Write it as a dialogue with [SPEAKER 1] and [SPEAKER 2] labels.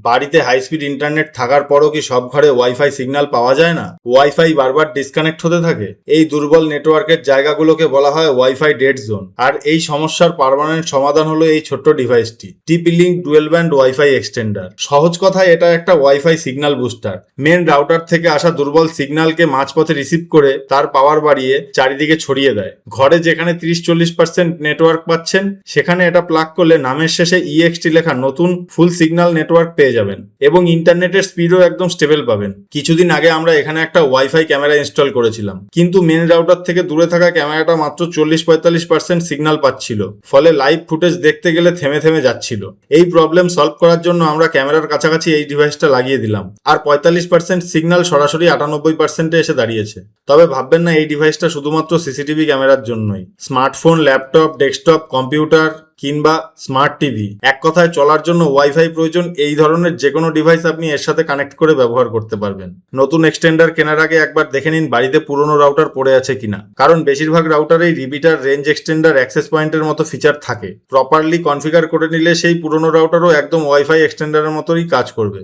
[SPEAKER 1] বাড়িতে high speed internet থাকার পরও কি সব ঘরে ওয়াইফাই সিগন্যাল পাওয়া যায় না? ওয়াইফাই বারবার ডিসকানেক্ট হতে থাকে। এই দুর্বল নেটওয়ার্কের জায়গাগুলোকে বলা হয় ওয়াইফাই ডেড জোন। আর এই সমস্যার পার্মানেন্ট সমাধান হলো এই ছোট্ট ডিভাইসটি, TP link dual band wifi extender. সহজ কথায় এটা একটা wifi signal booster. Main router থেকে আসা দুর্বল সিগন্যালকে মাঝপথে রিসিভ করে তার পাওয়ার বাড়িয়ে চারিদিকে ছড়িয়ে দেয়। ঘরে যেখানে 30-40% নেটওয়ার্ক পাচ্ছেন, সেখানে এটা প্লাগ করলে নামের শেষে ইএক্সটি লেখা নতুন ফুল সিগন্যাল নেটওয়ার্ক পেয়ে যাবেন এবং ইন্টারনেটের স্পিডও একদম স্টেবল পাবেন। কিছুদিন আগে আমরা এখানে একটা ওয়াইফাই ক্যামেরা ইনস্টল করেছিলাম, কিন্তু মেন রাউটার থেকে দূরে থাকা ক্যামেরাটা মাত্র 40-45% সিগন্যাল পাচ্ছিল, ফলে লাইভ ফুটেজ দেখতে গেলে থেমে থেমে যাচ্ছিল। এই প্রবলেম সলভ করার জন্য আমরা ক্যামেরার কাছাকাছি এই ডিভাইসটা লাগিয়ে দিলাম, আর 45% সিগন্যাল সরাসরি 98%-এ এসে দাঁড়িয়েছে। তবে ভাববেন না এই ডিভাইসটা শুধুমাত্র সিসিটিভি ক্যামেরার জন্যই। স্মার্টফোন, ল্যাপটপ, ডেস্কটপ, কম্পিউটার কিংবা স্মার্ট টিভি, এক কথায় চলার জন্য ওয়াইফাই প্রয়োজন, এই ধরনের যে কোনো ডিভাইস আপনি এর সাথে কানেক্ট করে ব্যবহার করতে পারবেন। নতুন এক্সটেন্ডার কেনার আগে একবার দেখে নিন বাড়িতে পুরনো রাউটার পড়ে আছে কিনা, কারণ বেশিরভাগ রাউটারেই রিপিটার, রেঞ্জ এক্সটেন্ডার, অ্যাক্সেস পয়েন্টের মতো ফিচার থাকে। প্রপারলি কনফিগার করে নিলে সেই পুরনো রাউটারও একদম ওয়াইফাই এক্সটেন্ডারের মতোই কাজ করবে।